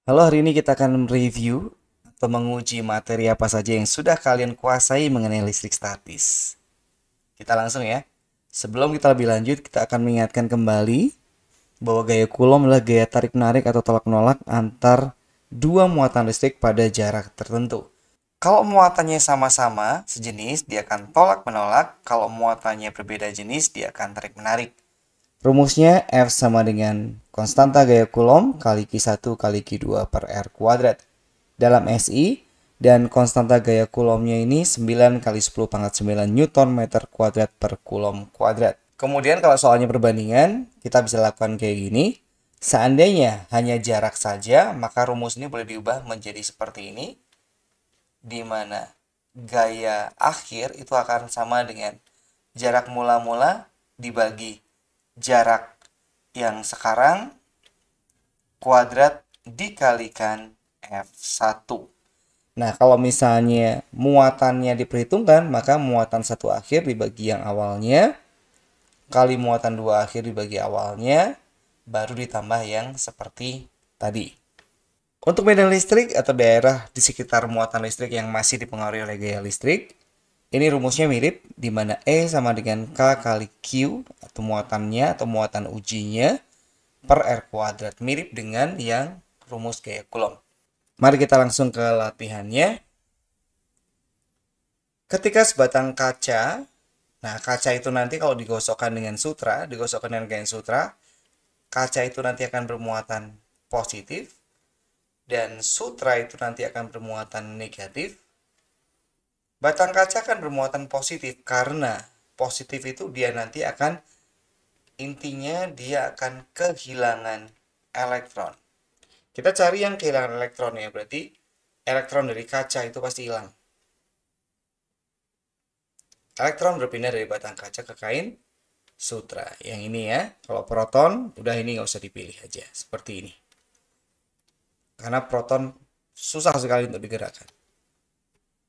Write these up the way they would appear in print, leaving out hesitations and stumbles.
Halo, hari ini kita akan review atau menguji materi apa saja yang sudah kalian kuasai mengenai listrik statis. Kita langsung ya. Sebelum kita lebih lanjut, kita akan mengingatkan kembali bahwa gaya Coulomb adalah gaya tarik-menarik atau tolak-menolak antar dua muatan listrik pada jarak tertentu. Kalau muatannya sama-sama sejenis, dia akan tolak-menolak. Kalau muatannya berbeda jenis, dia akan tarik-menarik. Rumusnya F sama dengan konstanta gaya Coulomb kali Q1 kali Q2 per R kuadrat. Dalam SI, dan konstanta gaya Coulombnya ini 9 kali 10 pangkat 9 Newton meter kuadrat per Coulomb kuadrat. Kemudian kalau soalnya perbandingan, kita bisa lakukan kayak gini. Seandainya hanya jarak saja, maka rumus ini boleh diubah menjadi seperti ini, di mana gaya akhir itu akan sama dengan jarak mula-mula dibagi jarak yang sekarang kuadrat dikalikan F1. Nah, kalau misalnya muatannya diperhitungkan, maka muatan satu akhir dibagi yang awalnya, kali muatan dua akhir dibagi awalnya, baru ditambah yang seperti tadi. Untuk medan listrik atau daerah di sekitar muatan listrik yang masih dipengaruhi oleh gaya listrik, ini rumusnya mirip, di mana E sama dengan K kali Q atau muatannya atau muatan ujinya per R kuadrat. Mirip dengan yang rumus gaya Coulomb. Mari kita langsung ke latihannya. Ketika sebatang kaca, nah kaca itu nanti kalau digosokkan dengan sutra, digosokkan dengan gaya sutra, kaca itu nanti akan bermuatan positif, dan sutra itu nanti akan bermuatan negatif. Batang kaca akan bermuatan positif karena positif itu dia nanti akan, intinya dia akan kehilangan elektron. Kita cari yang kehilangan elektron ya, berarti elektron dari kaca itu pasti hilang. Elektron berpindah dari batang kaca ke kain sutra. Yang ini ya, kalau proton, udah ini nggak usah dipilih aja, seperti ini. Karena proton susah sekali untuk digerakkan.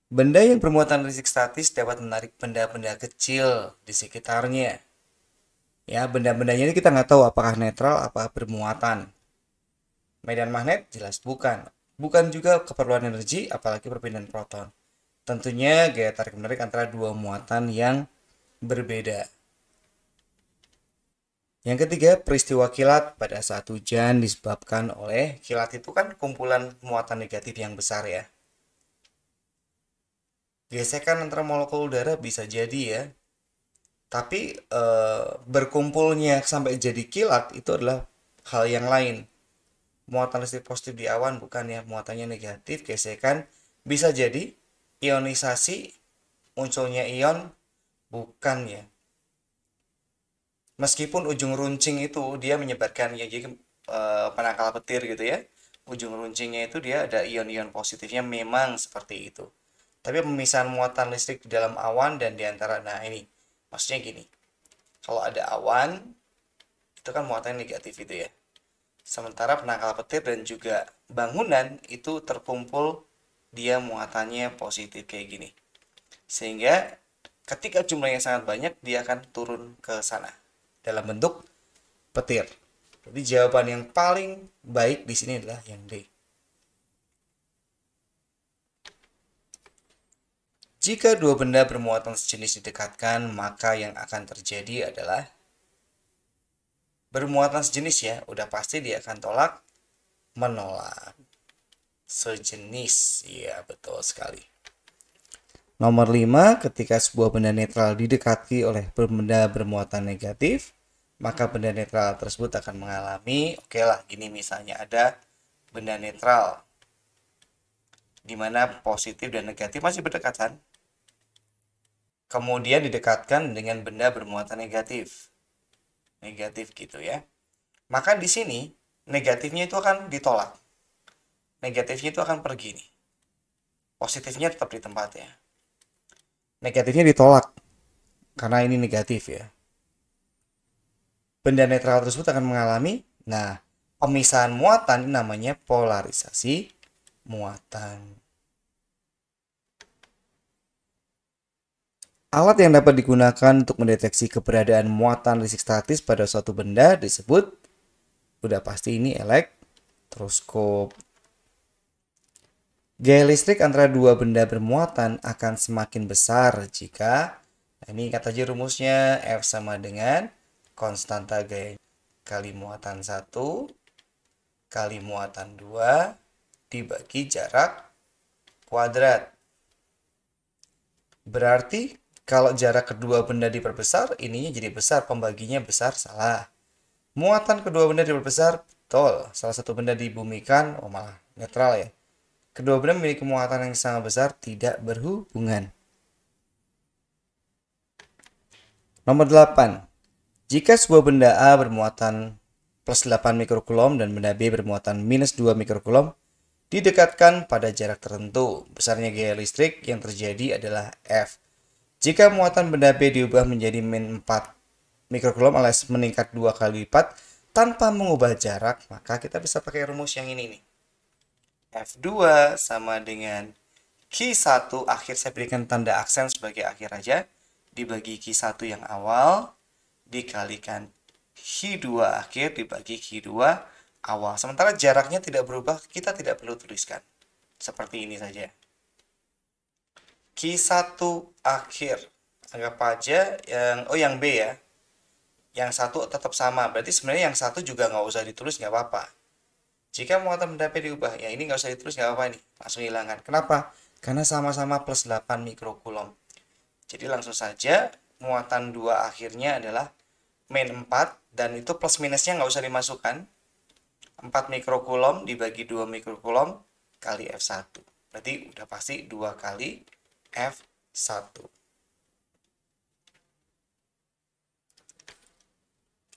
Benda yang bermuatan listrik statis dapat menarik benda-benda kecil di sekitarnya. Ya, benda-bendanya ini kita nggak tahu apakah netral, apakah bermuatan. Medan magnet jelas bukan. Bukan juga keperluan energi, apalagi perpindahan proton. Tentunya gaya tarik menarik antara dua muatan yang berbeda. Yang ketiga, peristiwa kilat pada saat hujan disebabkan oleh kilat itu kan kumpulan muatan negatif yang besar ya. Gesekan antara molekul udara bisa jadi ya. Tapi berkumpulnya sampai jadi kilat itu adalah hal yang lain. Muatan listrik positif di awan bukan ya, muatannya negatif, gesekan bisa jadi ionisasi, munculnya ion bukan ya. Meskipun ujung runcing itu dia menyebarkan ya, jadi penangkal petir gitu ya, ujung runcingnya itu dia ada ion-ion positifnya, memang seperti itu. Tapi pemisahan muatan listrik di dalam awan dan diantara, nah ini maksudnya gini, kalau ada awan itu kan muatan negatif itu ya, sementara penangkal petir dan juga bangunan itu terkumpul dia muatannya positif kayak gini, sehingga ketika jumlahnya sangat banyak dia akan turun ke sana dalam bentuk petir. Jadi jawaban yang paling baik di sini adalah yang D. Jika dua benda bermuatan sejenis didekatkan, maka yang akan terjadi adalah bermuatan sejenis ya, udah pasti dia akan tolak menolak. Sejenis, ya betul sekali. Nomor 5, ketika sebuah benda netral didekati oleh benda bermuatan negatif, maka benda netral tersebut akan mengalami, oke lah, gini misalnya ada benda netral di mana positif dan negatif masih berdekatan, kemudian didekatkan dengan benda bermuatan negatif, negatif gitu ya. Maka di sini negatifnya itu akan ditolak, negatifnya itu akan pergi nih, positifnya tetap di tempatnya, negatifnya ditolak karena ini negatif ya. Benda netral tersebut akan mengalami, nah, pemisahan muatan namanya polarisasi muatan. Alat yang dapat digunakan untuk mendeteksi keberadaan muatan listrik statis pada suatu benda disebut, udah pasti ini elektroskop. Gaya listrik antara dua benda bermuatan akan semakin besar jika, nah ini ingat aja rumusnya, F sama dengan konstanta gaya kali muatan 1 kali muatan 2 dibagi jarak kuadrat. Berarti kalau jarak kedua benda diperbesar, ininya jadi besar, pembaginya besar, salah. Muatan kedua benda diperbesar, betul. Salah satu benda dibumikan, oh malah netral ya. Kedua benda memiliki muatan yang sangat besar, tidak berhubungan. Nomor 8. Jika sebuah benda A bermuatan plus 8 mikrokulom dan benda B bermuatan minus 2 mikrokulom, didekatkan pada jarak tertentu. Besarnya gaya listrik yang terjadi adalah F. Jika muatan benda B diubah menjadi min 4 mikrokulom alias meningkat 2 kali lipat tanpa mengubah jarak, maka kita bisa pakai rumus yang ini nih. F2 sama dengan Q1, akhir saya berikan tanda aksen sebagai akhir aja, dibagi Q1 yang awal, dikalikan Q2 akhir dibagi Q2 awal. Sementara jaraknya tidak berubah, kita tidak perlu tuliskan. Seperti ini saja. Q1 akhir. Anggap aja yang B ya. Yang satu tetap sama. Berarti sebenarnya yang satu juga nggak usah ditulis, nggak apa-apa. Jika muatan benda P diubah, ya ini nggak usah ditulis, nggak apa-apa nih. Langsung hilangkan. Kenapa? Karena sama-sama plus 8 mikrokulom. Jadi langsung saja muatan 2 akhirnya adalah min 4 dan itu plus minusnya nggak usah dimasukkan. 4 mikrokulom dibagi 2 mikrokulom kali F1. Berarti udah pasti 2 kali F1.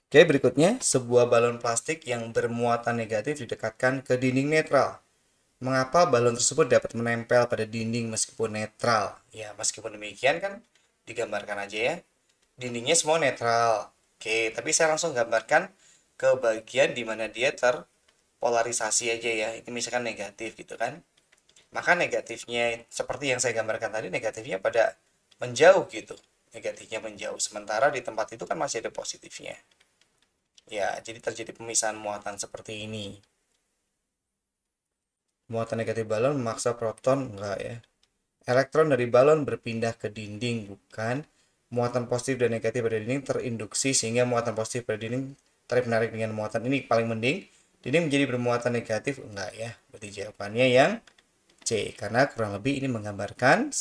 Oke, berikutnya sebuah balon plastik yang bermuatan negatif didekatkan ke dinding netral. Mengapa balon tersebut dapat menempel pada dinding meskipun netral? Ya, meskipun demikian kan digambarkan aja ya. Dindingnya semua netral. Oke, tapi saya langsung gambarkan ke bagian di mana dia terpolarisasi aja ya. Ini misalkan negatif gitu kan. Maka negatifnya seperti yang saya gambarkan tadi, negatifnya pada menjauh gitu. Negatifnya menjauh. Sementara di tempat itu kan masih ada positifnya. Ya, jadi terjadi pemisahan muatan seperti ini. Muatan negatif balon memaksa proton, enggak ya. Elektron dari balon berpindah ke dinding, bukan. Muatan positif dan negatif pada dinding terinduksi sehingga muatan positif pada dinding tarik menarik dengan muatan ini paling mending. Dinding menjadi bermuatan negatif, enggak ya. Berarti jawabannya yang C, karena kurang lebih ini menggambarkan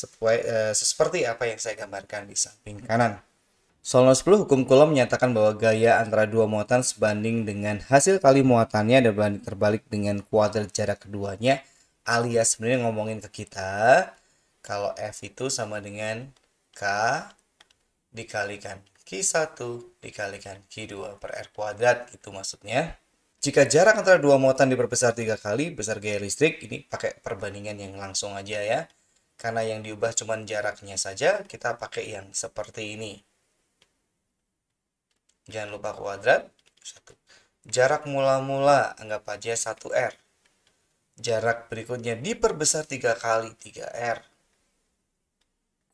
seperti apa yang saya gambarkan di samping kanan. Soal nomor 10, hukum Coulomb menyatakan bahwa gaya antara dua muatan sebanding dengan hasil kali muatannya dan terbalik dengan kuadrat jarak keduanya, alias sebenarnya ngomongin ke kita kalau F itu sama dengan K dikalikan Q1 dikalikan Q2 per R kuadrat, gitu maksudnya. Jika jarak antara dua muatan diperbesar 3 kali, besar gaya listrik, ini pakai perbandingan yang langsung aja ya. Karena yang diubah cuma jaraknya saja, kita pakai yang seperti ini. Jangan lupa kuadrat. 1. Jarak mula-mula anggap aja 1R. Jarak berikutnya diperbesar 3 kali 3R.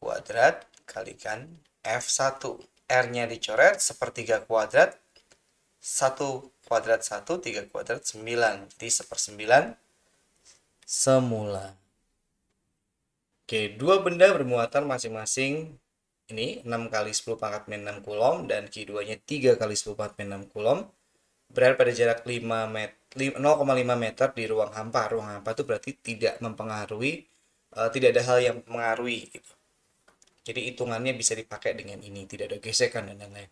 Kuadrat kalikan F1. R-nya dicoret sepertiga kuadrat. 1 kuadrat 1, 3 kuadrat 9. Jadi 1/9 semula. Oke, dua benda bermuatan masing-masing ini 6 kali 10 pangkat min 6 kulom dan Q2-nya 3 kali 10 pangkat min 6 kulom berada pada jarak 0,5 meter di ruang hampa. Ruang hampa itu berarti tidak mempengaruhi, tidak ada hal yang mempengaruhi gitu. Jadi hitungannya bisa dipakai dengan ini, tidak ada gesekan dan lain-lain.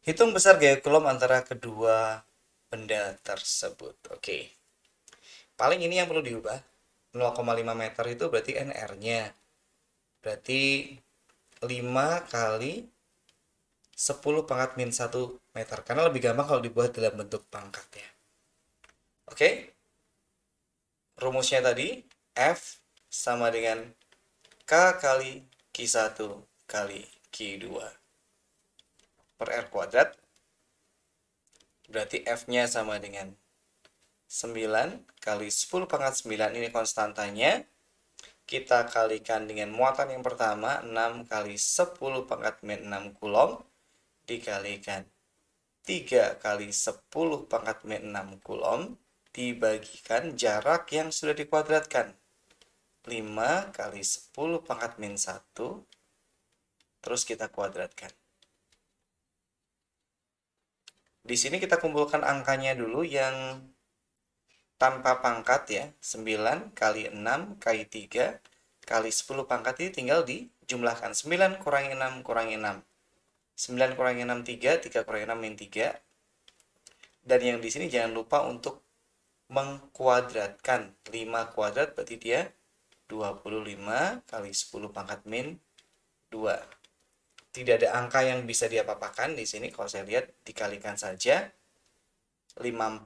Hitung besar gaya Coulomb antara kedua benda tersebut. Oke. Paling ini yang perlu diubah. 0,5 meter itu berarti NR-nya. Berarti 5 kali 10 pangkat min 1 meter. Karena lebih gampang kalau dibuat dalam bentuk pangkat ya. Oke. Rumusnya tadi F sama dengan K kali Q1 kali Q2 per R kuadrat. Berarti F-nya sama dengan 9 kali 10 pangkat 9, ini konstantanya. Kita kalikan dengan muatan yang pertama, 6 kali 10 pangkat min 6 kulom dikalikan 3 kali 10 pangkat min 6 kulom dibagikan jarak yang sudah dikuadratkan. 5 kali 10 pangkat min 1. Terus kita kuadratkan. Di sini kita kumpulkan angkanya dulu yang tanpa pangkat ya. 9 kali 6 kali 3 kali 10 pangkat ini tinggal dijumlahkan. 9 kurangi 6 kurangi 6. 9 kurangi 6, 3. 3 kurangi 6, min 3. Dan yang di sini jangan lupa untuk mengkuadratkan. 5 kuadrat berarti dia 25 kali 10 pangkat min 2. Tidak ada angka yang bisa diapa-apakan di sini. Kalau saya lihat dikalikan saja. 54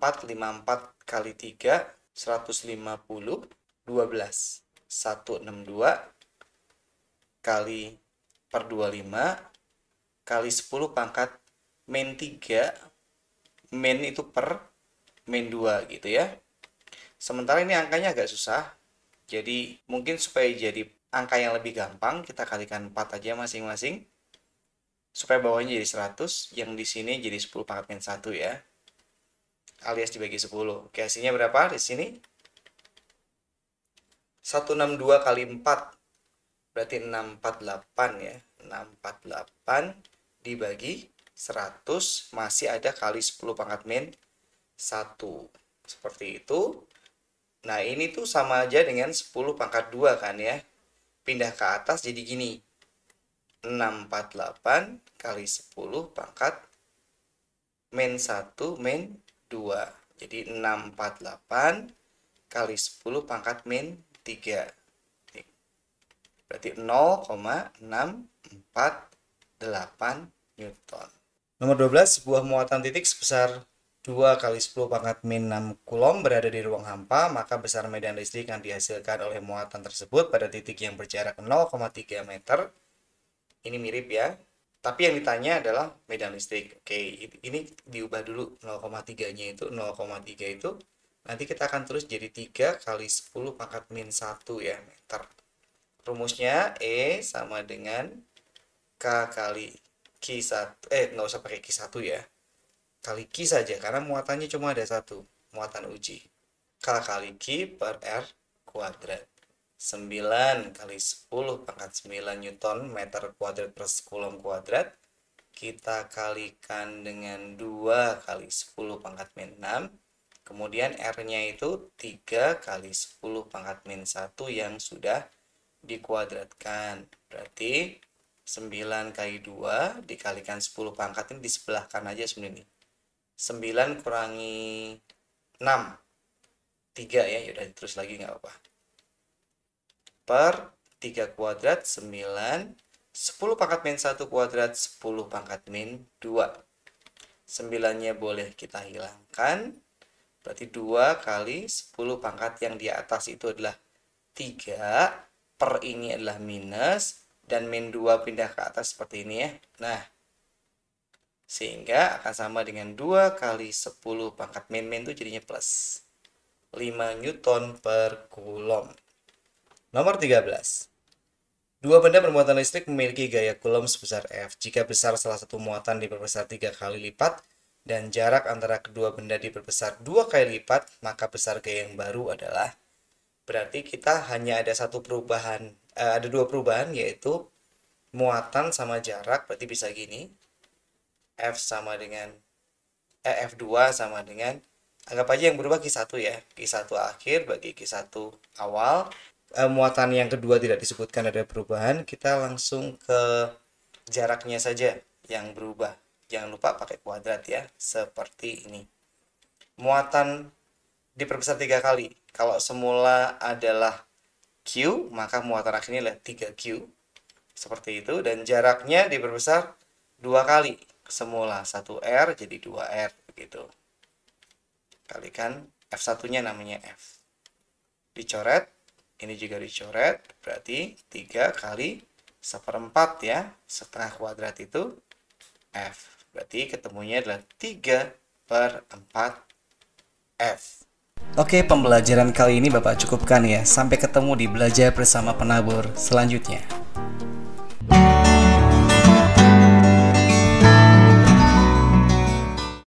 kali 3 150 12 162 kali per 25 kali 10 pangkat min 3. Min itu per min 2 gitu ya. Sementara ini angkanya agak susah. Jadi mungkin supaya jadi angka yang lebih gampang kita kalikan 4 aja masing-masing. Supaya bawahnya jadi 100, yang di sini jadi 10 pangkat min 1 ya. Alias dibagi 10. Oke, hasilnya berapa di sini? 162 kali 4. Berarti 648 ya. 648 dibagi 100 masih ada kali 10 pangkat min 1. Seperti itu. Nah, ini tuh sama aja dengan 10 pangkat 2 kan ya. Pindah ke atas jadi gini. 648 kali 10 pangkat min 1 min 2. Jadi 648 kali 10 pangkat min 3. Berarti 0,648 Newton. Nomor 12, sebuah muatan titik sebesar 2 kali 10 pangkat min 6 Coulomb berada di ruang hampa, maka besar medan listrik yang dihasilkan oleh muatan tersebut pada titik yang berjarak 0,3 meter. Ini mirip ya. Tapi yang ditanya adalah medan listrik. Oke, ini diubah dulu 0,3-nya itu. 0,3 itu nanti kita akan terus jadi 3 kali 10 pangkat min 1 ya meter. Rumusnya E sama dengan K kali Q1. Nggak usah pakai Q1 ya. Kali Q saja karena muatannya cuma ada satu. Muatan uji. K kali Q per R kuadrat. 9 kali 10 pangkat 9 Newton meter kuadrat per Coulomb kuadrat. Kita kalikan dengan 2 kali 10 pangkat min 6. Kemudian R-nya itu 3 kali 10 pangkat min 1 yang sudah dikuadratkan. Berarti 9 kali 2 dikalikan 10 pangkat ini disebelahkan aja sebenarnya. 9 kurangi 6. 3 ya, yaudah terus lagi nggak apa-apa. Per 3 kuadrat 9, 10 pangkat min 1 kuadrat 10 pangkat min 2. 9-nya boleh kita hilangkan. Berarti 2 kali 10 pangkat yang di atas itu adalah 3. Per ini adalah minus. Dan min 2 pindah ke atas seperti ini ya. Nah, sehingga akan sama dengan 2 kali 10 pangkat min itu jadinya plus 5 Newton per Coulomb. Nomor 13. Dua benda bermuatan listrik memiliki gaya Coulomb sebesar F. Jika besar salah satu muatan diperbesar 3 kali lipat dan jarak antara kedua benda diperbesar 2 kali lipat, maka besar gaya yang baru adalah. Berarti kita hanya ada ada dua perubahan, yaitu muatan sama jarak. Berarti bisa gini. F2 sama dengan, anggap aja yang berubah Q1 ya. Q1 akhir bagi Q1 awal. Muatan yang kedua tidak disebutkan ada perubahan, kita langsung ke jaraknya saja yang berubah. Jangan lupa pakai kuadrat ya, seperti ini. Muatan diperbesar 3 kali. Kalau semula adalah Q, maka muatan akhirnya adalah 3Q. Seperti itu, dan jaraknya diperbesar 2 kali. Semula 1R jadi 2R begitu. Kalikan F1-nya namanya F. Dicoret. Ini juga dicoret, berarti 3 kali 1/4 ya. Setengah kuadrat itu F. Berarti ketemunya adalah 3/4 F. Oke, pembelajaran kali ini Bapak cukupkan ya. Sampai ketemu di Belajar Bersama Penabur selanjutnya.